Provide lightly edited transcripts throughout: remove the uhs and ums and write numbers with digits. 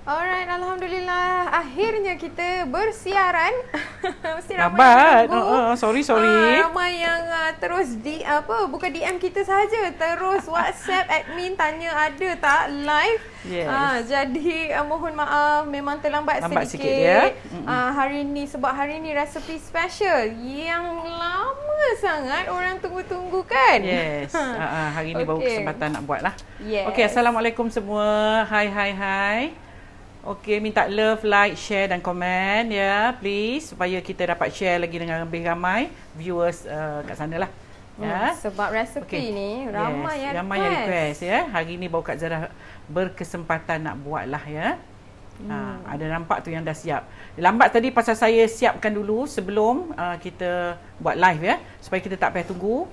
Alright, Alhamdulillah. Akhirnya kita bersiaran. Mesti ramai Lambat. yang tunggu. Sorry. Ramai yang terus bukan DM kita saja, terus WhatsApp admin tanya ada tak live. Yes. Jadi mohon maaf memang terlambat Sikit ya. Hari ni sebab hari ni resepi special yang lama sangat orang tunggu-tunggu kan. Yes. Hari ni baru kesempatan nak buat lah. Yes. Okey, Assalamualaikum semua. Hai. Okey, minta love, like, share dan komen ya, please, supaya kita dapat share lagi dengan lebih ramai viewers kat sana lah. Ya. Sebab resepi ni ramai yang request ya. Hari ni baru Kak Zara berkesempatan nak buat lah ya. Ada nampak tu yang dah siap. Lambat tadi pasal saya siapkan dulu sebelum kita buat live ya, supaya kita tak payah tunggu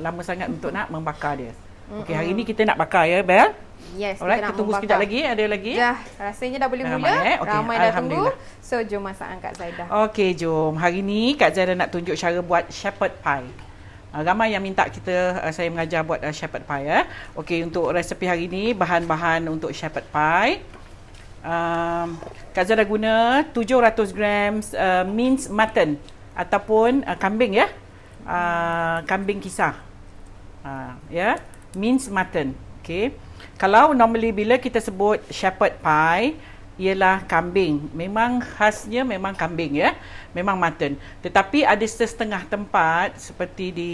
lama sangat untuk nak membakar dia. Okey, hari ni kita nak bakar ya, Bel. Yes, alright, kita tunggu sekejap lagi. Ada lagi? Dah, rasanya dah boleh mula. Ramai dah tunggu. So, jom masakan Kak Zaidah. Okey, jom. Hari ni Kak Zaidah nak tunjuk cara buat shepherd pie. Ramai yang minta saya mengajar buat shepherd pie ya. Okey, untuk resepi hari ni, bahan-bahan untuk shepherd pie. Kak Zaidah guna 700 grams minced mutton ataupun kambing ya. Kambing kisar. Ya, minced mutton. Okey. Kalau normally bila kita sebut shepherd pie ialah kambing. Memang khasnya memang kambing ya. Memang mutton. Tetapi ada setengah tempat seperti di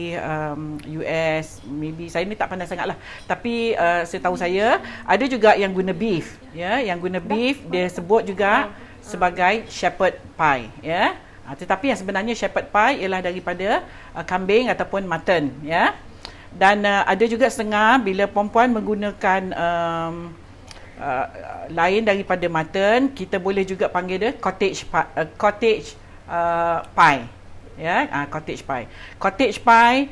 US, maybe saya ni tak pandai sangatlah. Tapi setahu saya ada juga yang guna beef ya. Yang guna beef dia sebut juga sebagai shepherd pie ya. Tetapi yang sebenarnya shepherd pie ialah daripada kambing ataupun mutton ya. Dan ada juga setengah bila perempuan menggunakan lain daripada mutton, kita boleh juga panggil dia cottage pie ya. Cottage pie. Cottage pie,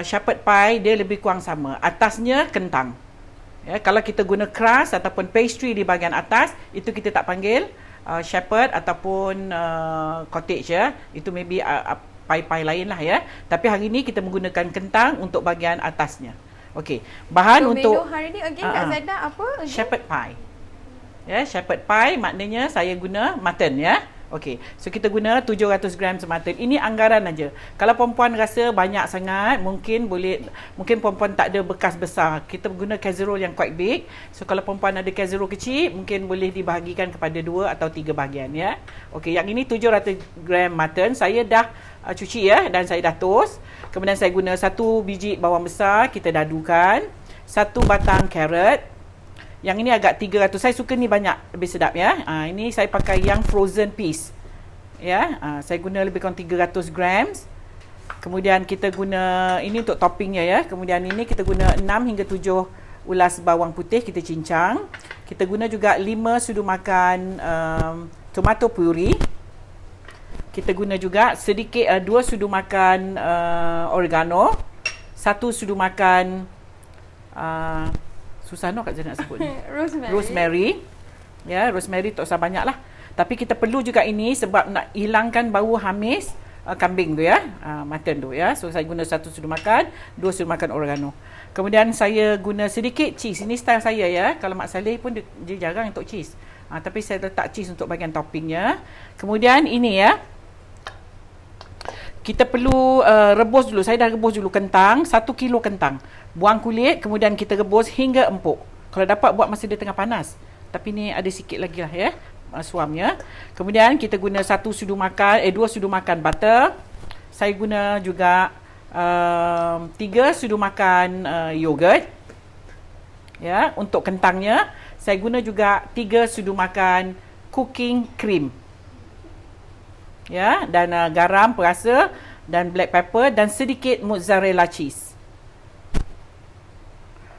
shepherd pie dia lebih kurang sama. Atasnya kentang. Ya, kalau kita guna crust ataupun pastry di bahagian atas, itu kita tak panggil shepherd ataupun cottage ya. Itu maybe pie-pie lain lah ya. Tapi hari ni kita menggunakan kentang untuk bahagian atasnya. Okey. Bahan so, untuk menu hari ni Kak Zaidah apa? Shepherd pie. Ya, shepherd pie maknanya saya guna mutton ya. Okey. So kita guna 700 gram mutton. Ini anggaran aja. Kalau perempuan rasa banyak sangat, mungkin perempuan tak ada bekas besar. Kita guna casserole yang quite big. So kalau perempuan ada casserole kecil, mungkin boleh dibahagikan kepada 2 atau 3 bahagian ya. Okey, yang ini 700 gram mutton saya dah cuci ya, dan saya dah toast. Kemudian saya guna 1 biji bawang besar, kita dadukan. 1 batang carrot. Yang ini agak 300. Saya suka ni banyak, lebih sedap ya. Ini saya pakai yang frozen piece. Ya, saya guna lebih kurang 300 grams. Kemudian kita guna ini untuk toppingnya ya. Kemudian ini kita guna 6 hingga 7 ulas bawang putih kita cincang. Kita guna juga 5 sudu makan tomato puree. Kita guna juga sedikit 2 sudu makan oregano, 1 sudu makan susah Kak Zana nak sebut ni. Rosemary. Ya, rosemary tak usah banyak lah. Tapi kita perlu juga ini sebab nak hilangkan bau hamis kambing tu ya, mutton tu ya. So saya guna 1 sudu makan, 2 sudu makan oregano. Kemudian saya guna sedikit cheese. Ini style saya ya. Kalau Mak Saleh pun dia jarang untuk cheese. Tapi saya letak cheese untuk bahagian toppingnya. Kemudian ini ya. Kita perlu rebus dulu. Saya dah rebus dulu kentang, 1 kilo kentang. Buang kulit, kemudian kita rebus hingga empuk. Kalau dapat buat masa dia tengah panas. Tapi ni ada sikit lagi lah ya, suamnya. Kemudian kita guna 2 sudu makan butter. Saya guna juga 3 sudu makan yogurt. Ya, untuk kentangnya, saya guna juga 3 sudu makan cooking cream. Ya, dan garam perasa dan black pepper dan sedikit mozzarella cheese.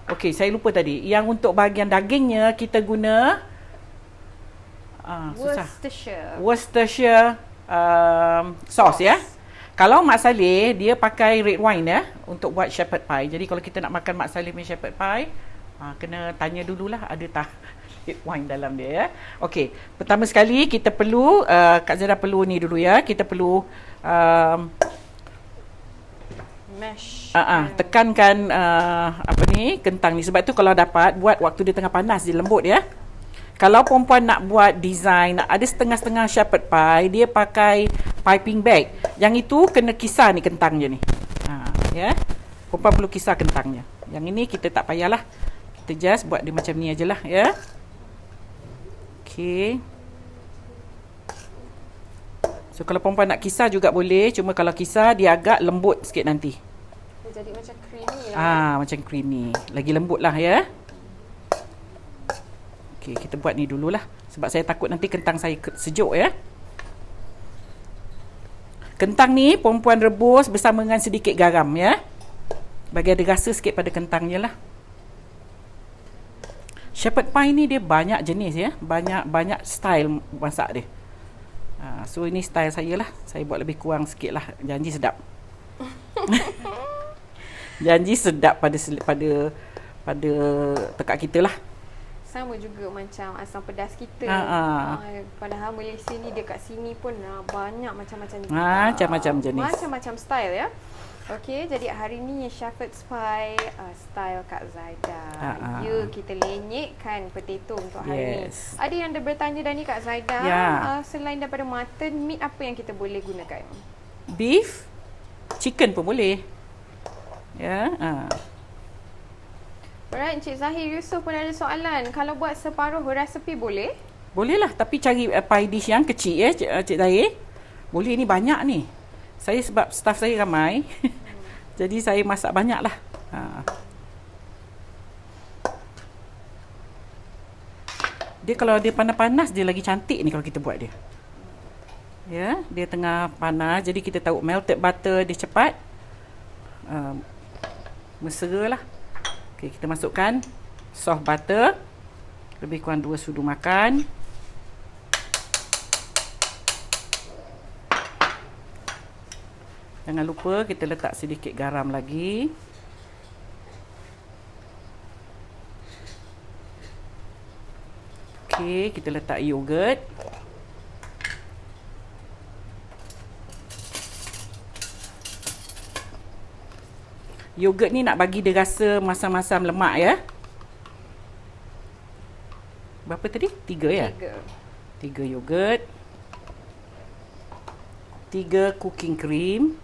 Okey, saya lupa tadi. Yang untuk bahagian dagingnya kita guna Worcestershire sauce ya. Kalau Mak Saleh dia pakai red wine ya untuk buat shepherd pie. Jadi kalau kita nak makan Mak Saleh punya shepherd pie, kena tanya dululah ada tak red wine dalam dia ya. Okey, pertama sekali kita perlu Kak Zara perlu ni dulu ya. Kita perlu mash. Tekankan kentang ni, sebab tu kalau dapat buat waktu dia tengah panas dia lembut ya. Kalau perempuan nak buat design, nak ada setengah-setengah shepherd pie, dia pakai piping bag. Yang itu kena kisar ni kentangnya ni. Ya. Perempuan perlu kisar kentangnya. Yang ini kita tak payahlah. Kita just buat dia macam ni ajalah, ya. Okey. So kalau perempuan nak kisar juga boleh, cuma kalau kisar dia agak lembut sikit nanti. Dia jadi macam creamy lah. Macam creamy. Lagi lembut lah, ya. Okey, kita buat ni dululah sebab saya takut nanti kentang saya sejuk, ya. Kentang ni perempuan rebus bersama dengan sedikit garam, ya. Bagi ada rasa sikit pada kentangnya lah. Shepherd pie ni dia banyak jenis, ya. Banyak style masak dia. So ini style saya lah. Saya buat lebih kurang sikit lah. Janji sedap. Janji sedap pada tekak kita lah. Sama juga macam asam pedas kita. Padahal Malaysia ni dekat sini pun banyak macam-macam macam-macam jenis. Macam-macam style, ya. Okey, jadi hari ni shepherd pie style Kak Zaida. Ya, kita lenyekkan potato untuk hari ni. Ada yang bertanya dah ni Kak Zaida, selain daripada mutton, meat apa yang kita boleh gunakan? Beef, chicken pun boleh. Ya. Alright, Encik Zahir Yusof pun ada soalan. Kalau buat separuh resepi boleh? Boleh lah, tapi cari pie dish yang kecil, ya, Cik Zahir. Boleh, ni banyak ni. Saya sebab staff saya ramai. Jadi saya masak banyak lah. Dia kalau dia panas-panas, dia lagi cantik ni kalau kita buat dia. Ya, dia tengah panas. Jadi kita tahu melted butter dia cepat. Mesra lah. Okay, kita masukkan soft butter. Lebih kurang 2 sudu makan. Jangan lupa kita letak sedikit garam lagi. Okey, kita letak yogurt. Yogurt ni nak bagi dia rasa masam-masam lemak, ya. Berapa tadi? 3, ya? 3 yogurt. 3 cooking cream.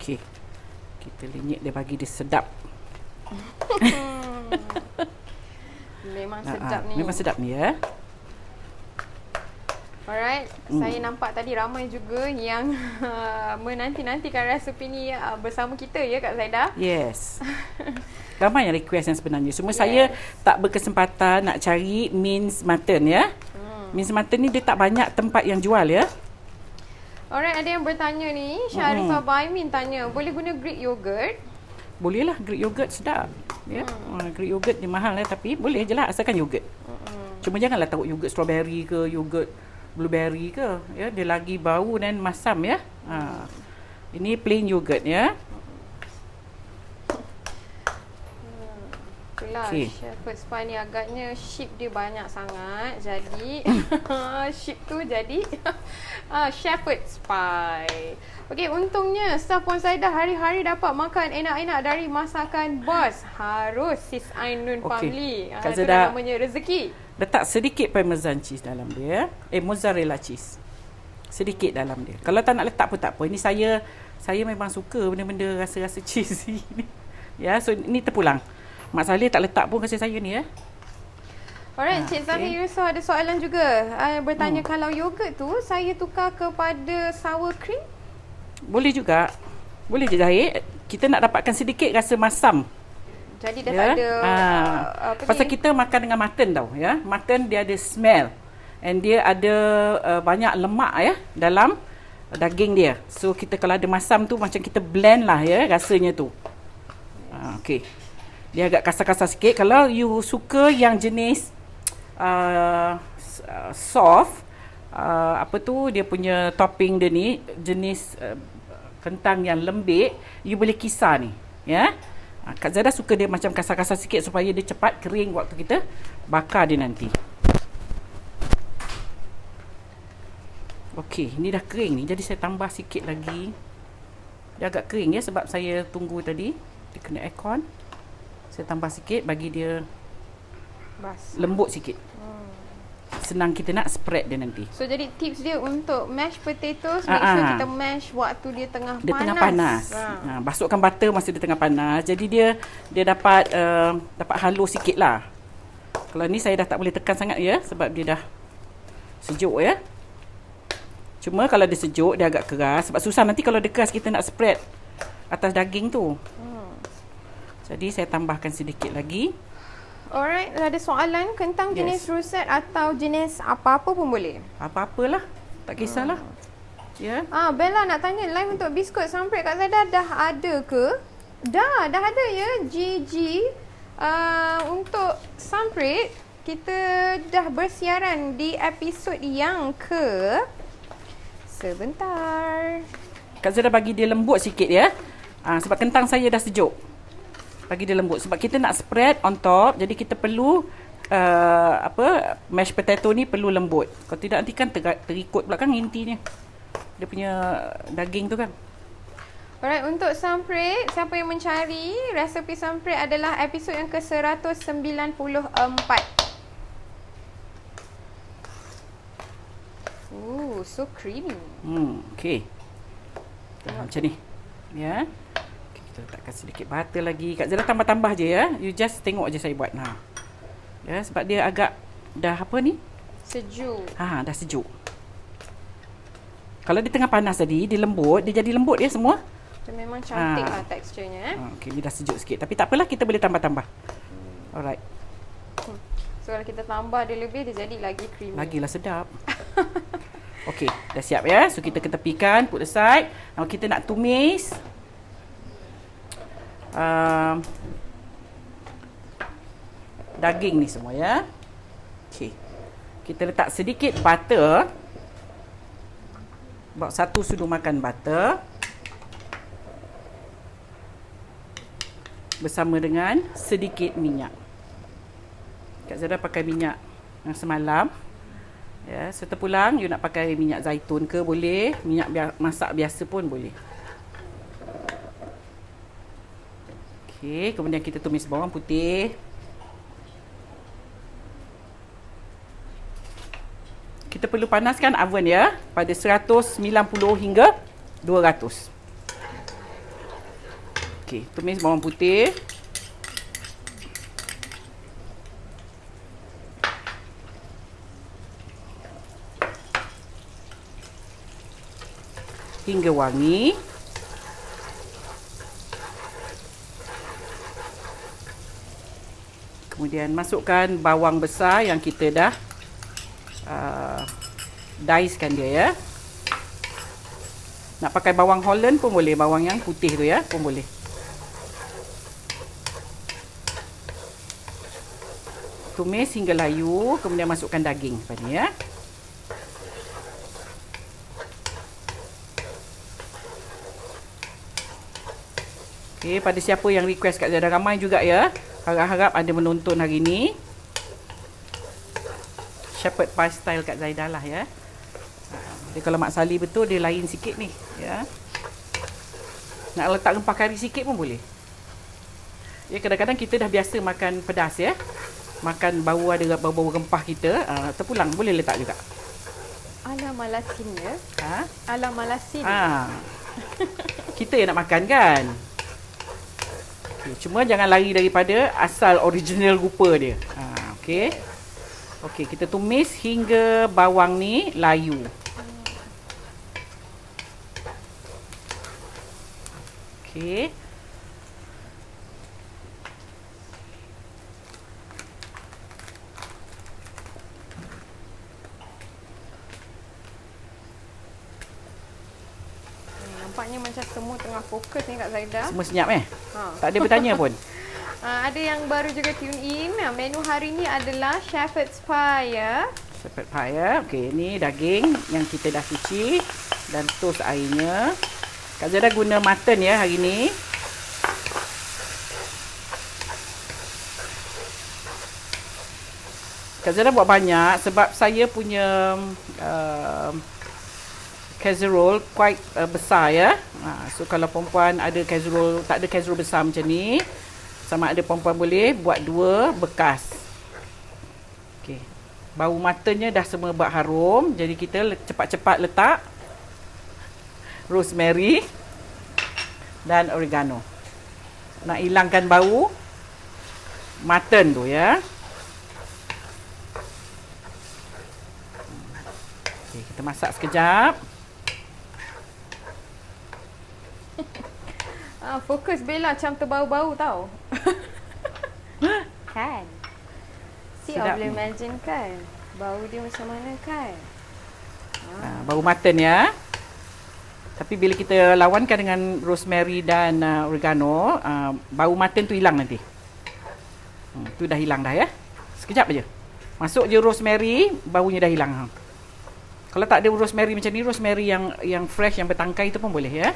Okey. Kita lenyek dia bagi dia sedap. Memang sedap ni. Memang sedap ni, ya. Alright, saya nampak tadi ramai juga yang menanti-nantikan resepi ni bersama kita, ya Kak Zaida? Yes. Ramai yang request yang sebenarnya. Cuma saya tak berkesempatan nak cari minced mutton, ya. Minced mutton ni dia tak banyak tempat yang jual, ya. Alright, ada yang bertanya ni, Syarifah Baimin tanya, boleh guna Greek yogurt? Boleh lah, Greek yogurt sedap. Ya. Greek yogurt ni mahal lah, tapi boleh je lah asalkan yogurt. Cuma janganlah taruh yogurt strawberry ke, yogurt blueberry ke. Ya, dia lagi bau dan masam, ya. Ini plain yogurt, ya. Itulah, shepherd's pie ni agaknya sheep dia banyak sangat. Jadi sheep tu jadi shepherd's pie. Okey, untungnya staff Puan Zaidah hari-hari dapat makan enak-enak dari masakan bos. Harus Sis Ainun family. Itu namanya rezeki. Letak sedikit parmesan cheese dalam dia. Mozzarella cheese. Sedikit dalam dia. Kalau tak nak letak pun tak apa. Ini saya memang suka benda-benda rasa-rasa cheesy ni. Ya, so ini terpulang. Mak Saleh tak letak pun kasih saya ni, ya. Alright, Cik Zahir Yusof ada soalan juga. Bertanya kalau yogurt tu saya tukar kepada sour cream? Boleh juga. Boleh je Zahir. Kita nak dapatkan sedikit rasa masam. Jadi dah tak ada pasal kita makan dengan mutton tau, ya. Mutton dia ada smell and dia ada banyak lemak, ya, dalam daging dia. So kita kalau ada masam tu macam kita blend lah, ya, rasanya tu. Okey. Dia agak kasar-kasar sikit. Kalau you suka yang jenis soft, apa tu dia punya topping dia ni jenis kentang yang lembik, you boleh kisar ni, ya. Kak Zada suka dia macam kasar-kasar sikit supaya dia cepat kering waktu kita bakar dia nanti. Okey, ni dah kering ni. Jadi saya tambah sikit lagi. Dia agak kering ya sebab saya tunggu tadi. Dia kena aircon. Saya tambah sikit bagi dia Bas. lembut sikit. Senang kita nak spread dia nanti. So jadi tips dia untuk mashed potatoes, make sure kita mash waktu dia tengah Dia panas. tengah panas. Basukkan butter masa dia tengah panas. Jadi dia dapat halus sikit lah. Kalau ni saya dah tak boleh tekan sangat ya sebab dia dah sejuk ya. Cuma kalau dia sejuk dia agak keras sebab susah nanti kalau dia keras kita nak spread atas daging tu. Jadi saya tambahkan sedikit lagi. Alright, ada soalan kentang jenis russet atau jenis apa-apa pun boleh? Apa-apalah. Tak kisahlah. Ya. Bella nak tanya live untuk biskut samprit Kak Zaida dah ada ke? Dah ada ya. GG. Untuk samprit kita dah bersiaran di episod yang sebentar. Kak Zara bagi dia lembut sikit ya. Sebab kentang saya dah sejuk. Bagi dia lembut sebab kita nak spread on top, jadi kita perlu mashed potato ni perlu lembut. Kalau tidak nanti kan terikut pula kan intinya. Dia punya daging tu kan. Alright, untuk samprit, siapa yang mencari resepi samprit adalah episod yang ke-194. So creamy. Okey. Macam ni. Ya. Kita letakkan sedikit butter lagi. Kak Zara tambah-tambah je ya. You just tengok je saya buat. Ya, sebab dia agak dah apa ni? Sejuk. Dah sejuk. Kalau dia tengah panas tadi, dia lembut, dia jadi lembut ya semua. Dia memang cantik lah teksturnya. Okey, dia dah sejuk sikit. Tapi tak apalah, kita boleh tambah-tambah. Alright. So kalau kita tambah dia lebih, dia jadi lagi creamy. Lagilah sedap. Okey, dah siap ya. So kita ketepikan, put aside. Now kita nak tumis. Daging ni semua ya. Okey. Kita letak sedikit butter. Bawa 1 sudu makan butter. Bersama dengan sedikit minyak. Kak Zara pakai minyak yang semalam. Ya, setelah pulang you nak pakai minyak zaitun ke boleh, minyak masak biasa pun boleh. Okey, kemudian kita tumis bawang putih. Kita perlu panaskan oven ya pada 190 hingga 200. Okey, tumis bawang putih. Hingga wangi. Kemudian masukkan bawang besar yang kita dah dicekan dia ya. Nak pakai bawang Holland pun boleh, bawang yang putih tu ya pun boleh. Tumis hingga layu, kemudian masukkan daging pada ni ya. Okey, pada siapa yang request Kak Zara, ramai juga ya. Harap-harap ada menonton hari ni. Shepherd pie style Kak Zaidah lah ya. Dia kalau Mak Sali betul dia lain sikit ni ya. Nak letak rempah kari sikit pun boleh. Ya, kadang-kadang kita dah biasa makan pedas ya. Makan bau ada bau rempah kita, terpulang boleh letak juga. Ala malasin ya. Ala malasin. Kita yang nak makan kan. Okay, cuma jangan lari daripada asal original rupa dia. Okey. Okey, kita tumis hingga bawang ni layu. Okey. Nampaknya macam semua tengah fokus ni Kak Zaidah. Semua senyap Tak ada bertanya pun. Ada yang baru juga tune in. Menu hari ni adalah Shepherd's Pie ya. Shepherd pie ya. Okey, ni daging yang kita dah cuci dan toast airnya. Kak Zara guna mutton ya hari ni. Kak Zara buat banyak sebab saya punya casserole quite besar ya. So kalau perempuan ada casserole, tak ada casserole besar macam ni, sama ada perempuan boleh buat 2 bekas. Okey. Bau matanya dah semua buat harum, jadi kita cepat-cepat letak rosemary dan oregano. Nak hilangkan bau mutton tu ya. Okey, kita masak sekejap. Fokus Bella macam terbau-bau tau. Kan? Si Sedap boleh ni. imagine kan? Bau dia macam mana kan? Bau mutton ya. Tapi bila kita lawankan dengan rosemary dan oregano, bau mutton tu hilang nanti. Tu dah hilang dah ya. Sekejap aja. Masuk je rosemary, baunya dah hilang. Kalau tak ada rosemary macam ni, rosemary yang fresh, yang bertangkai tu pun boleh ya.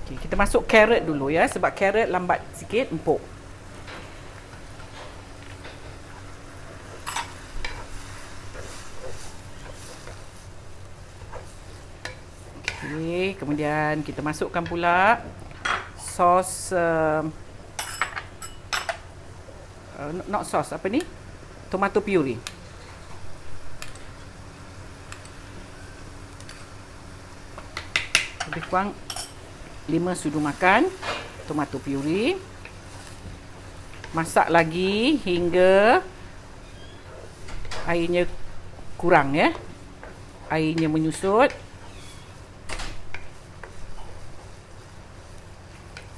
Okay, kita masuk carrot dulu ya, sebab carrot lambat sikit empuk. Okay, kemudian kita masukkan pula sos, not sos, apa ni? Tomato puree. Lebih kurang 5 sudu makan tomato puree. Masak lagi hingga airnya kurang ya. Airnya menyusut.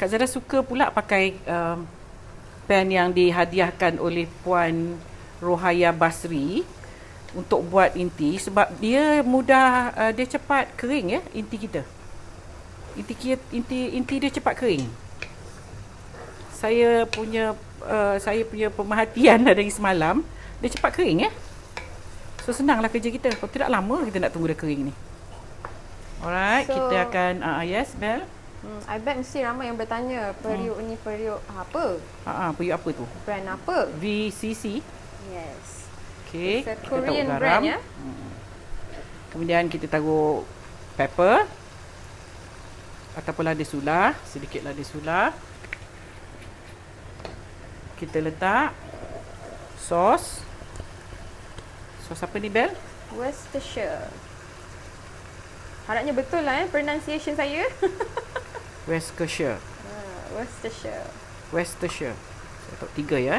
Kak Zara suka pula pakai pan yang dihadiahkan oleh Puan Rohaya Basri untuk buat inti, sebab dia mudah, dia cepat kering ya, inti kita. Inti dia cepat kering. Saya punya pemerhatian dari semalam, dia cepat kering ya. So senanglah kerja kita. Kalau tidak lama kita nak tunggu dia kering ni. Alright, So, kita akan yes, Bel. I bet mesti ramai yang bertanya periuk ni periuk apa? Periuk apa tu? Brand apa? VCC. Yes. Okay, It's a kita Korean taruh brand garam. ya. Kemudian kita taruh pepper ataupun lada sulah, sedikit lada sulah. Kita letak sos. Sos apa ni, Bel? Worcestershire. Harapnya betul lah pronunciation saya. Worcestershire. Worcestershire. Worcestershire. Saya tahu 3 ya.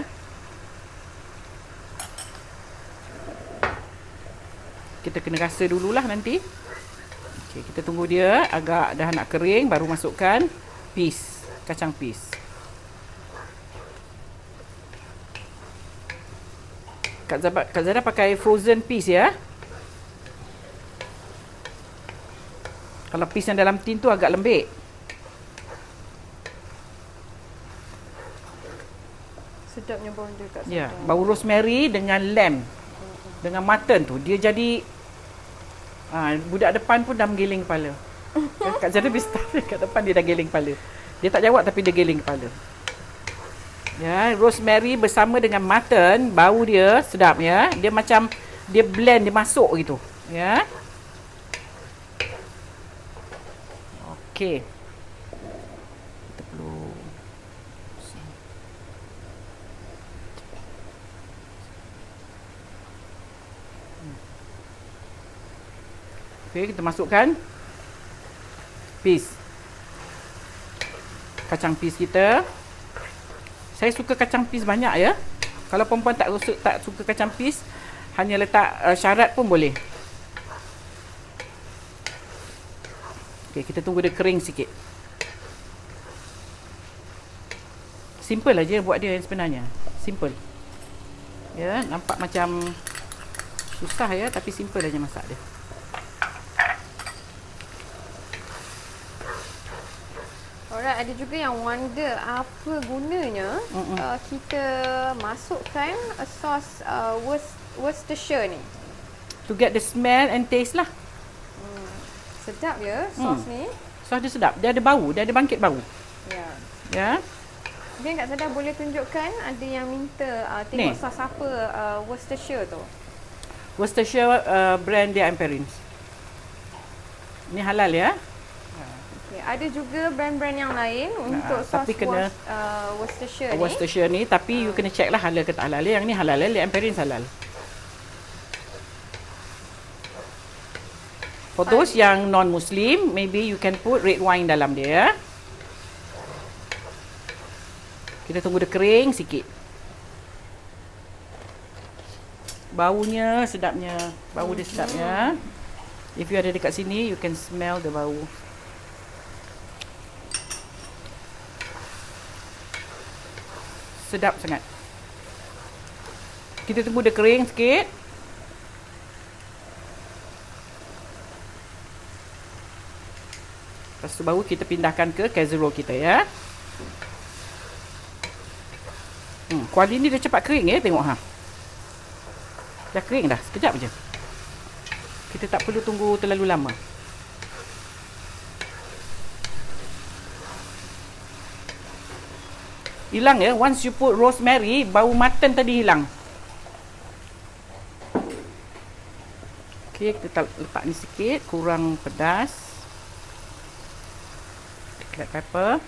Kita kena rasa dululah nanti. Okey, kita tunggu dia agak dah nak kering baru masukkan peas, kacang peas. Kak Zara pakai frozen peas ya. Kalau peas yang dalam tin tu agak lembik. Sedapnya bau dia kat Ya, sana. bau rosemary dengan lamb. Dengan mutton tu dia jadi budak depan pun dah menggiling kepala. Kak Zara bisa kat depan dia dah giling kepala. Dia tak jawab tapi dia giling kepala. Ya, rosemary bersama dengan mutton, bau dia sedap ya. Dia macam dia blend, dia masuk gitu. Ya. Okey. Kita perlu okey, kita masukkan peas. Kacang peas kita. Saya suka kacang peas banyak ya. Kalau perempuan tak suka kacang peas, hanya letak syarat pun boleh. Okey, kita tunggu dia kering sikit. Simple aja buat dia sebenarnya. Simple. Ya, nampak macam susah ya, tapi simple aja masak dia. Alright, ada juga yang wonder apa gunanya kita masukkan sos Worcestershire ni. To get the smell and taste lah. Sedap ya sos ni. Sos dia sedap. Dia ada bau, dia ada bangkit bau. Ya. Ya. Mungkin Kak Zaidah boleh tunjukkan, ada yang minta tengok sos apa Worcestershire tu. Worcestershire brand dia Amperins. Ni halal ya. Okay. Ada juga brand-brand yang lain untuk sos tapi kena Worcestershire ni. Worcestershire ni, tapi you kena check lah halal ke tak halal. Yang ni halal, Amperins halal. For those yang non-Muslim, maybe you can put red wine dalam dia. Kita tunggu dia kering sikit. Baunya sedapnya. Bau dia sedapnya. If you ada dekat sini, you can smell the bau. Sedap sangat. Kita tunggu dia kering sikit. Lepas tu baru kita pindahkan ke casserole kita ya. Kuali ni dah cepat kering ya, tengok ha. Dah kering dah, sekejap je. Kita tak perlu tunggu terlalu lama. Hilang ya, once you put rosemary, bau mutton tadi hilang. Okey, kita letak ni sikit, kurang pedas. Black pepper.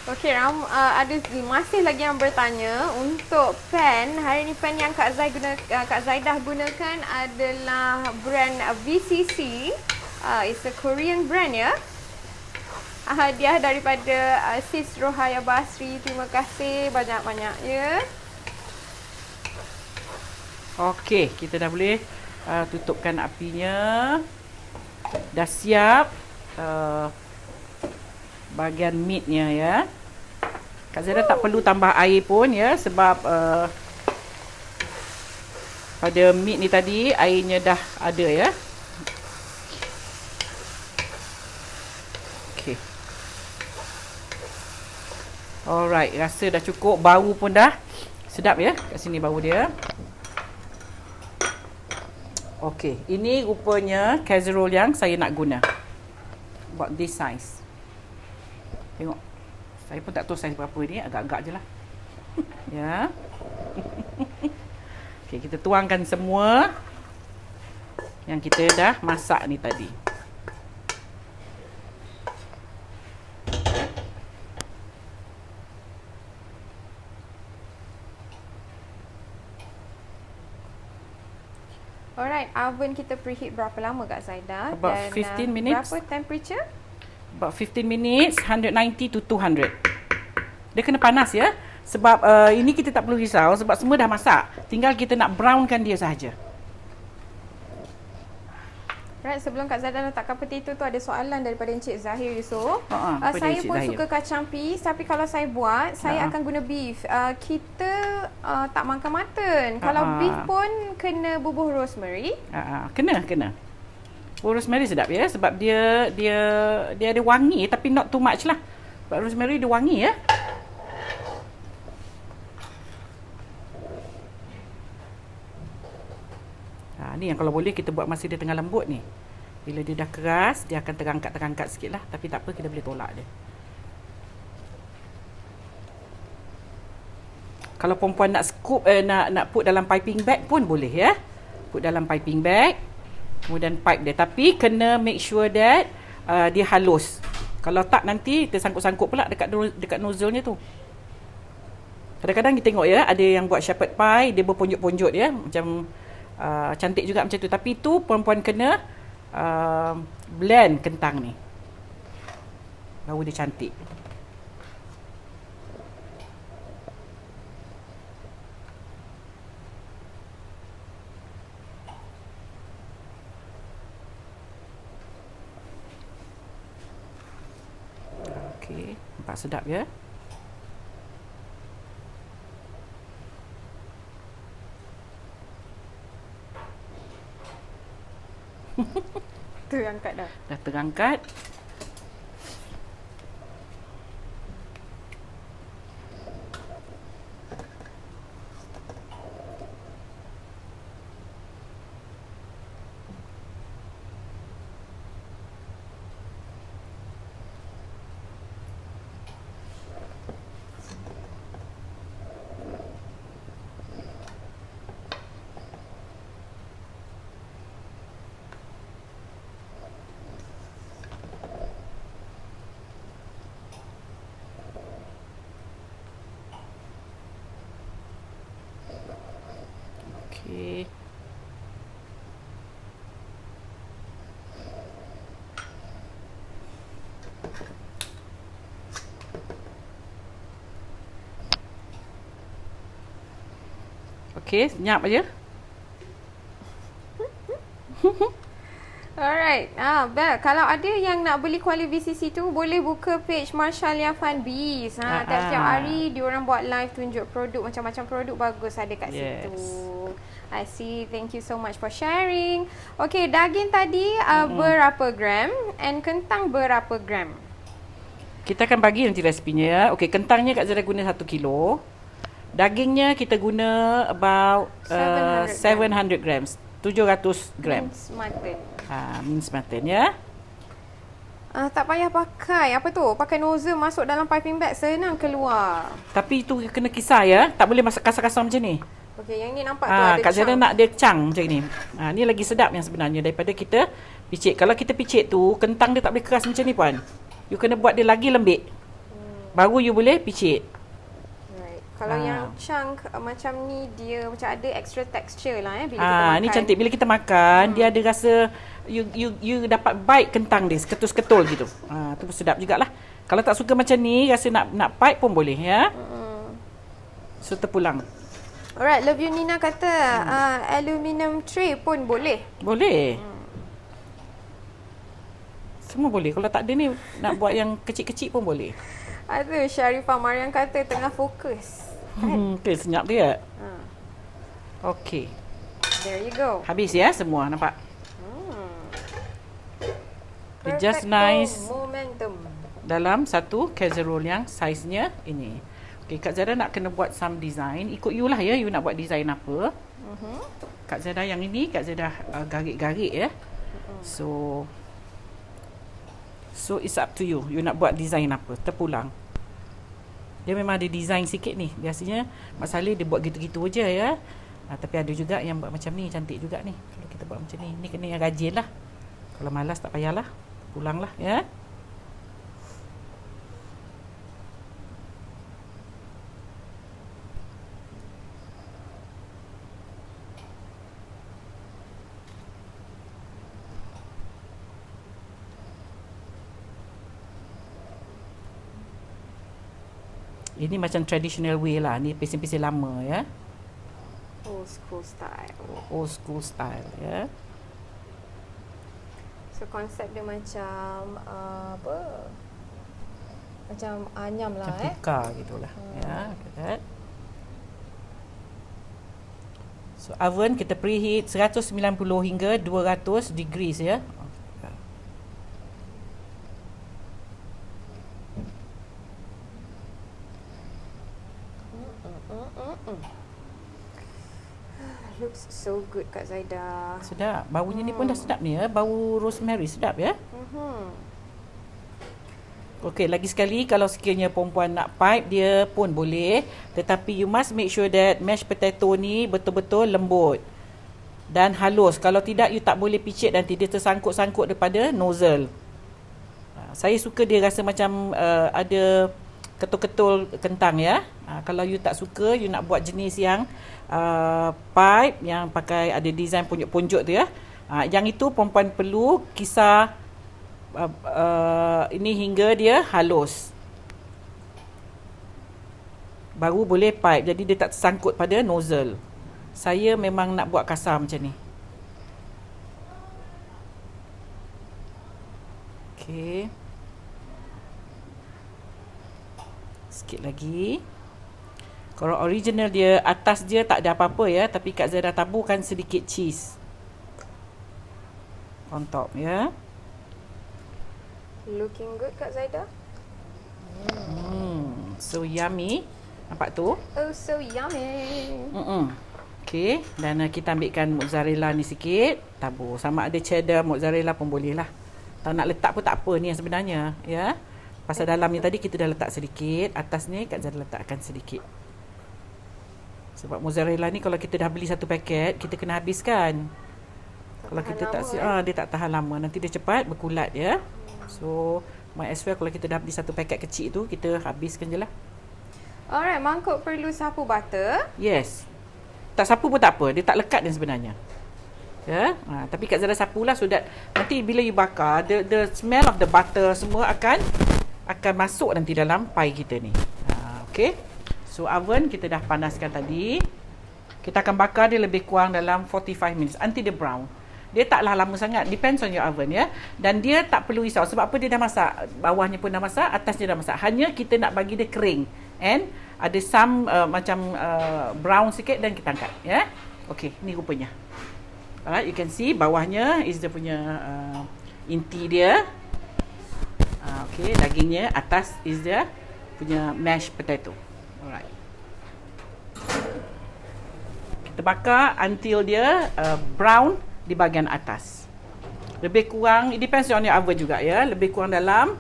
Okey Ram, ada masih lagi yang bertanya untuk pen. Hari ni pen yang Kak Zaidah gunakan adalah brand VCC. It's a Korean brand ya. Hadiah daripada Sis Rohaya Basri. Terima kasih banyak-banyak ya. Okey, kita dah boleh tutupkan apinya. Dah siap bahagian meatnya ya. Kak Zaidah tak perlu tambah air pun ya, sebab pada meat ni tadi airnya dah ada ya. Okey. Alright, rasa dah cukup, bau pun dah sedap ya. Kat sini bau dia. Okey, ini rupanya casserole yang saya nak guna. About this size. Tengok. Saya pun tak tahu saiz berapa ni, agak-agak je lah. Ya. Okey, kita tuangkan semua yang kita dah masak ni tadi. Alright, oven kita preheat berapa lama Kak Zaidah? About 15 minutes. Berapa temperature? About 15 minutes, 190 to 200. Dia kena panas ya. Sebab ini kita tak perlu risau sebab semua dah masak. Tinggal kita nak brownkan dia sahaja. Right, sebelum Kak Zaidah letakkan peti tu ada soalan daripada Encik Zahir Yusof. Saya Encik pun Zahir suka kacang peas, tapi kalau saya buat, saya akan guna beef. Kita tak makan mutton. Kalau beef pun kena bubuh rosemary. Kena. Rosemary sedap ya, sebab dia ada wangi tapi not too much lah. Sebab rosemary dia wangi ya. Ni yang kalau boleh kita buat masa dia tengah lembut ni. Bila dia dah keras, dia akan terangkat sikit lah. Tapi tak apa, kita boleh tolak dia. Kalau perempuan nak scoop, nak put dalam piping bag pun boleh ya. Put dalam piping bag. Kemudian pipe dia. Tapi kena make sure that dia halus. Kalau tak nanti tersangkut-sangkut pula dekat nozzle-nya tu. Kadang-kadang kita tengok ya, ada yang buat shepherd pie, dia berponjot-ponjot ya. Macam cantik juga macam tu. Tapi tu perempuan kena blend kentang ni. Baru dia cantik. Okey, nampak sedap ya. terangkat dah. Dah terangkat. Okey. Okey, senyap aja. Alright. Bel, kalau ada yang nak beli kuali VCC tu, boleh buka page Marshalia Fun Bees. Tiap-tiap hari diorang buat live tunjuk produk, macam-macam produk bagus ada kat situ. I see. Thank you so much for sharing. Okay, daging tadi berapa gram and kentang berapa gram? Kita akan bagi nanti resepinya ya. Okey, kentangnya Kak Zara guna 1 kilo. Dagingnya kita guna about 700 grams. 700 gram. Mince mutton. Mince mutton ya. Tak payah pakai apa tu? Pakai nozzle masuk dalam piping bag, senang keluar. Tapi itu kena kisar ya. Tak boleh masak kasar-kasar macam ni. Okey, yang ni nampak tu ada Kak Zara chunk. nak dia chunk macam ni. Ni lagi sedap yang sebenarnya daripada kita picit. Kalau kita picit tu, kentang dia tak boleh keras macam ni puan. You kena buat dia lagi lembik. Baru you boleh picit. Kalau yang chunk macam ni, dia macam ada extra texture lah bila kita makan. Ni cantik. Bila kita makan, dia ada rasa you dapat bite kentang dia, seketul-seketul gitu. Tu pun sedap jugalah. Kalau tak suka macam ni, rasa nak bite pun boleh ya. So terpulang. Alright, Love You Nina kata aluminium tray pun boleh. Boleh. Semua boleh. Kalau tak ada ni, nak buat yang kecil-kecil pun boleh. Ada Sharifah Mariam kata tengah fokus. Okay, senyap dia. Okay. There you go. Habis ya semua, nampak? Dia just nice. Momentum. Dalam satu casserole yang saiznya ini. Okay, Kak Zara nak kena buat some design. Ikut you lah ya, you nak buat design apa. Kak Zara yang ini, Kak Zara garik-garik ya. So it's up to you. You nak buat design apa, terpulang. Dia memang ada design sikit ni. Biasanya Mak Saleh dia buat gitu-gitu aja ya. Tapi ada juga yang buat macam ni, cantik juga ni. Kalau kita buat macam ni, ni kena yang rajin lah. Kalau malas tak payahlah, pulanglah ya. Ini macam traditional way lah. Ni pesen-pesen lama ya. Old school style. Old school style ya. So konsep dia macam apa? Macam anyam lah Macam tukar gitulah. Ya, okay. So oven kita preheat 190 hingga 200 degrees ya. Looks so good Kak Zaida. Sedap. Baunya ni pun dah sedap ni ya. Bau rosemary sedap ya. Okey, lagi sekali kalau sekiranya perempuan nak pipe dia pun boleh, tetapi you must make sure that mashed potato ni betul-betul lembut dan halus. Kalau tidak you tak boleh picit, nanti dia tersangkut-sangkut daripada nozzle. Saya suka dia rasa macam ada ketul-ketul kentang ya. Kalau you tak suka, you nak buat jenis yang pipe yang pakai ada design punjuk-punjuk tu ya. Yang itu perempuan perlu kisar ini hingga dia halus. Baru boleh pipe. Jadi dia tak tersangkut pada nozzle. Saya memang nak buat kasar macam ni. Okey. Sikit lagi. Kalau original dia, atas dia tak ada apa-apa ya, tapi Kak Zara taburkan sedikit cheese on top ya. Looking good Kak Zaida. So yummy. Nampak tu? Oh, so yummy. Okay, dan kita ambilkan mozzarella ni sikit, tabur. Sama ada cheddar, mozzarella pun boleh lah. Kalau nak letak pun tak apa ni yang sebenarnya, ya. Pasal dalam ni tadi kita dah letak sedikit, atas ni Kak Zara letakkan sedikit. Sebab mozzarella ni kalau kita dah beli satu paket, kita kena habiskan. Kalau kita tak dia tak tahan lama, nanti dia cepat berkulat, ya. So, might as well kalau kita dah beli satu paket kecil tu, kita habiskan je lah. Alright, mangkuk perlu sapu butter. Yes. Tak sapu pun tak apa, dia tak lekat dia sebenarnya. Ya, tapi Kak Zara sapulah so that nanti bila you bakar, the smell of the butter semua akan masuk nanti dalam pie kita ni. Okay. So oven kita dah panaskan tadi. Kita akan bakar dia lebih kurang dalam 45 minutes until dia brown. Dia taklah lama sangat, depends on your oven, ya. Dan dia tak perlu risau sebab apa, dia dah masak. Bawahnya pun dah masak, atasnya dah masak. Hanya kita nak bagi dia kering and ada some macam brown sikit dan kita angkat, ya. Okey, ni rupanya. Alright, you can see bawahnya is dia punya inti dia. Okey, dagingnya, atas is dia punya mashed potato. Alright. Kita bakar until dia brown di bahagian atas. Lebih kurang, it depends on your oven juga, ya. Lebih kurang dalam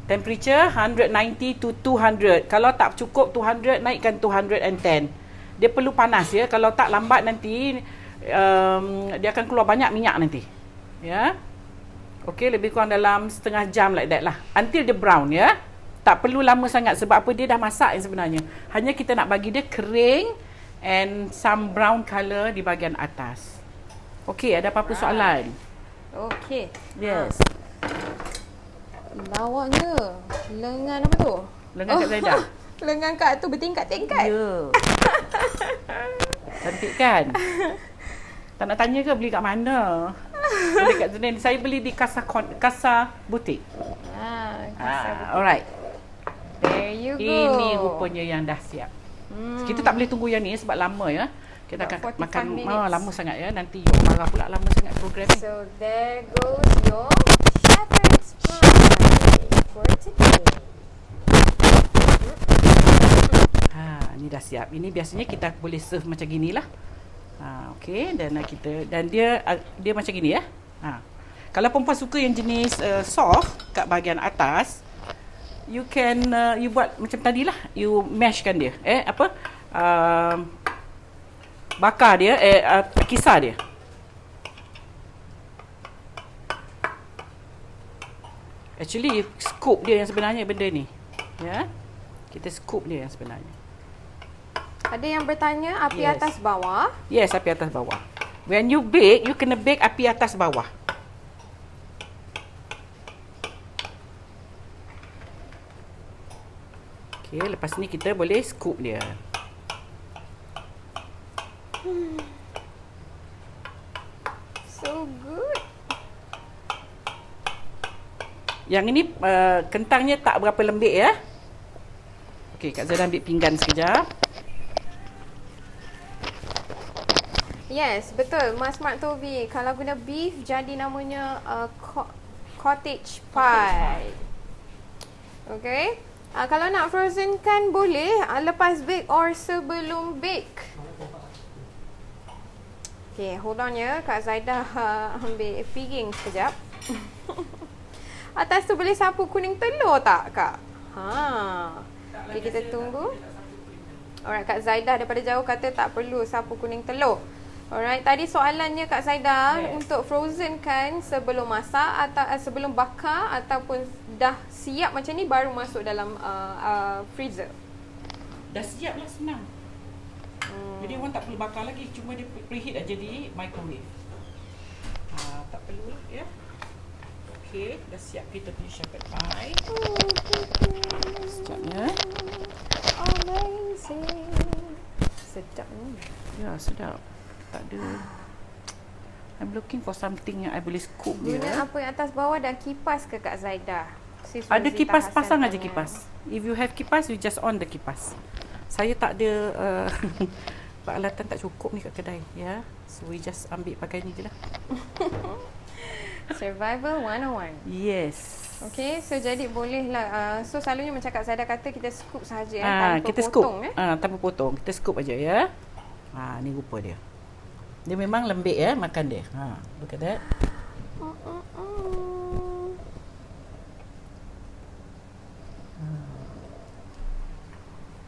temperature 190 to 200. Kalau tak cukup 200, naikkan 210. Dia perlu panas, ya. Kalau tak lambat nanti dia akan keluar banyak minyak nanti, ya. Okey, lebih kurang dalam setengah jam like that lah. Until dia brown, ya. Tak perlu lama sangat sebab apa, dia dah masak yang sebenarnya. Hanya kita nak bagi dia kering and some brown colour di bahagian atas. Okey, ada apa-apa soalan? Okey. Yes. Lawaknya. Lengan apa tu? Lengan Kak Zaida. Lengan Kak tu bertingkat-tingkat. Ya. Cantik kan? Tak nak tanya ke beli kat mana? Beli kat Zenin. Saya beli di Kasa Butik. Kasa Butik. Alright. There you go. Ini rupanya yang dah siap. Kita tak boleh tunggu yang ni sebab lama, ya. Kita akan makan lama sangat, ya. Nanti you marah pula lama sangat program ni. So there goes your shepherd's pie for today. Ni dah siap. Ini biasanya kita boleh serve macam ginilah. Okey, dan dia macam gini, ya. Kalau perempuan suka yang jenis soft kat bahagian atas, you can you buat macam tadilah. You mashkan dia. Bakar dia, kisar dia. Actually, you scoop dia yang sebenarnya benda ni. Ya. Kita scoop dia yang sebenarnya. Ada yang bertanya api Yes. atas bawah. Yes, api atas bawah. When you bake, you kena bake api atas bawah. Okay, lepas ni kita boleh scoop dia. So good. Yang ini kentangnya tak berapa lembik, ya. Okey, Kak Zara ambil pinggan sekejap. Yes, betul. Mas Mak Tobi, kalau guna beef jadi namanya cottage pie. Okay. Kalau nak frozen kan boleh lepas bake or sebelum bake. Okay, hold on ya. Kak Zaida ambil piring sekejap. Atas tu boleh sapu kuning telur tak, Kak? Okay, kita tunggu. Alright, Kak Zaida daripada jauh kata tak perlu sapu kuning telur. Alright, tadi soalannya Kak Zaida, untuk frozen kan sebelum masak atau sebelum bakar ataupun dah siap macam ni baru masuk dalam freezer? Dah siap lah, senang. Jadi orang tak perlu bakar lagi, cuma dia preheat aja di microwave. Tak perlu lah, ya. Okey, dah siap kita punya shepherd pie. Sekejapnya. Amazing. Sedap ni. Ya, sedap. Tak ada. I'm looking for something yang I boleh scoop dia. Guna apa yang atas bawah dan kipas ke Kak Zaida? Ada kipas, pasang aja kipas. If you have kipas, you just on the kipas. Saya tak ada peralatan tak cukup ni kat kedai, ya. So we just ambil pakai ni je lah. Survival 101. Yes. Okay, so jadi bolehlah. So selalunya macam Kak Zaida kata kita scoop saja tanpa kita potong. scoop. Tanpa potong. Kita scoop aja ya. Ni rupa dia. Dia memang lembik ya makan dia. Look at that.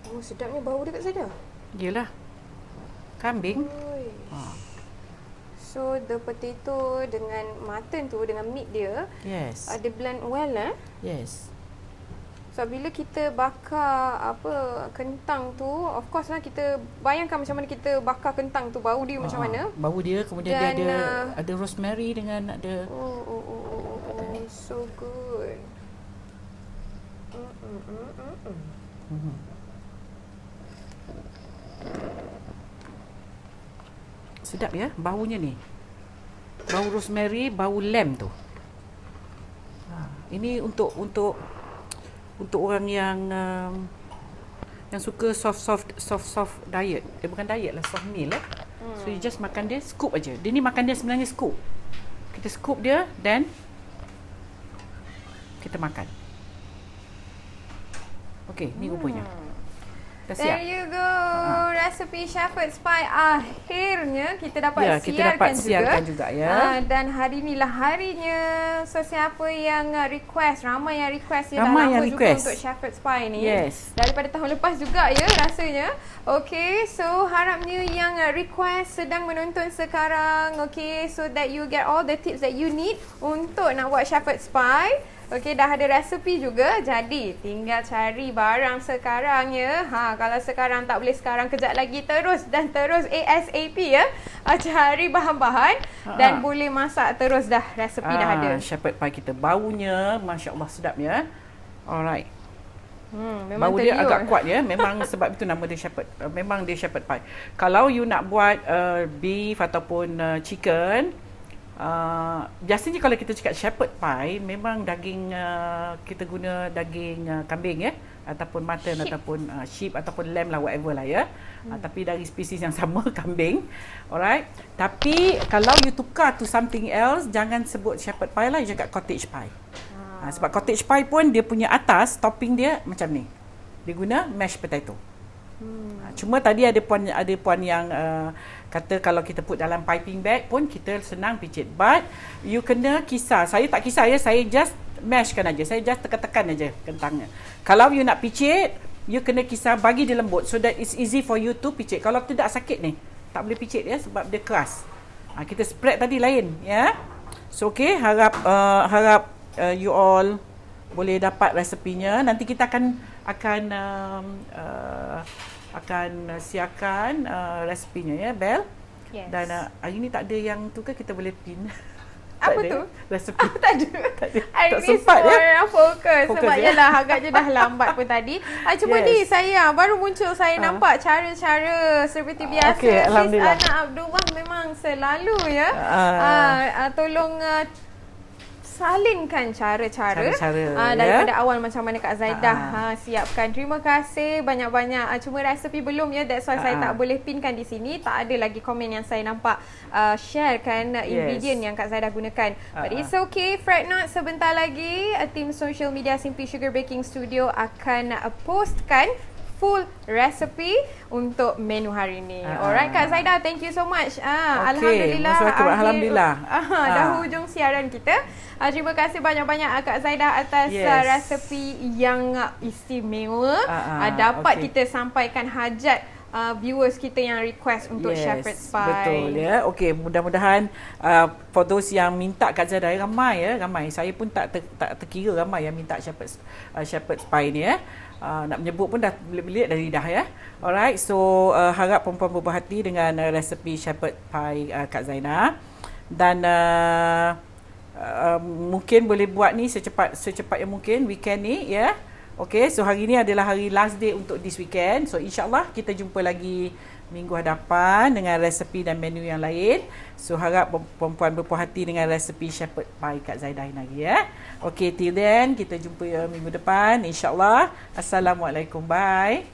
Oh, sedapnya bau dia Kak Zaida. Yelah. Kambing. So the potato dengan mutton tu dengan meat dia, Yes. dia blend well Yes. So bila kita bakar kentang tu, of course lah kita bayangkan macam mana kita bakar kentang tu, bau dia macam mana. Bau dia, kemudian Dan, dia ada rosemary dengan ada so good. sedap ya baunya ni. Bau rosemary, bau lamb tu. Ini untuk orang yang suka soft diet. Bukan diet lah, soft meal lah. So you just makan dia, scoop aja. Dia ni makan dia sebenarnya scoop. Kita scoop dia, then kita makan. Okay, ni rupanya. Dah siap. There you go. Resepi Shepherd's Pie akhirnya kita dapat siarkan juga ya. Dan hari inilah harinya. So siapa yang request, ramai yang request ya, dah Ramai lama yang juga request untuk Shepherd's Pie ni. Yes. Daripada tahun lepas juga ya rasanya. Okay, so harapnya yang request sedang menonton sekarang. Okay, so that you get all the tips that you need untuk nak buat Shepherd's Pie. Okey, dah ada resepi juga. Jadi, tinggal cari barang sekarang ya. Kalau sekarang tak boleh sekarang, kejap lagi terus ASAP ya. Cari bahan-bahan dan boleh masak terus dah. Resepi dah ada. Shepherd pie kita baunya, masya-Allah sedap ya. Alright. Memang bau dia agak kuat ya. Memang sebab itu nama dia shepherd. Memang dia shepherd pie. Kalau you nak buat beef ataupun chicken, biasanya kalau kita cakap shepherd pie, memang daging kita guna daging kambing ya, ataupun mutton, ataupun sheep ataupun lamb lah, whatever lah ya. Tapi dari spesies yang sama, kambing. Alright. Tapi kalau you tukar to something else, jangan sebut shepherd pie lah, you cakap cottage pie. Sebab cottage pie pun dia punya atas topping dia macam ni. Dia guna mashed potato. Cuma tadi ada puan yang kata kalau kita put dalam piping bag pun kita senang picit. But you kena kisar. Saya tak kisar ya, saya just mashkan aja. Saya just tekan-tekan aja kentangnya. Kalau you nak picit, you kena kisar, bagi dia lembut so that it's easy for you to picit. Kalau tidak sakit ni, tak boleh picit ya sebab dia keras. Kita spread tadi lain ya. So okay, harap you all boleh dapat resepinya. Nanti kita akan siarkan resepinya ya, Bel. Yes. Dan hari ni tak ada yang tu ke, kita boleh pin. Apa tu? Resepi. Tak ada. Hari Tak ni sempat semua fokus sebab ya? yalah agaknya dah lambat pun tadi. Cuma ni saya baru muncul, saya nampak cara-cara seperti biasa. Okay, Alhamdulillah. Sis Ana Abdullah memang selalu ya tolong salinkan cara-cara daripada awal macam mana Kak Zaidah siapkan. Terima kasih banyak-banyak. Cuma resepi belum ya, that's why saya tak boleh pinkan di sini. Tak ada lagi komen yang saya nampak sharekan ingredient yang Kak Zaidah gunakan. But it's okay, fret not, sebentar lagi tim social media Simply Sugar Baking Studio akan postkan full recipe untuk menu hari ini. Alright Kak Zaidah, thank you so much. Alhamdulillah. Alhamdulillah. Dah hujung siaran kita. Terima kasih banyak-banyak Kak Zaidah atas resepi yang istimewa. Dapat kita sampaikan hajat viewers kita yang request untuk Shepherd's Pie. Betul ya. Okey, mudah-mudahan for those yang minta Kak Zaidah, ramai. Saya pun tak terkira ramai yang minta Shepherd's Pie ni ya. Nak menyebut pun dah belit dari lidah ya. Alright, so harap perempuan berhati dengan resepi Shepherd Pie Kak Zainah. Dan mungkin boleh buat ni secepat yang mungkin weekend ni ya. Okay, so hari ni adalah hari last day untuk this weekend. So insyaAllah kita jumpa lagi minggu hadapan dengan resepi dan menu yang lain. So harap perempuan berpuas hati dengan resepi Shepherd Pie Kak Zaidah lagi ya. Okay, till then kita jumpa minggu depan insyaAllah. Assalamualaikum, bye.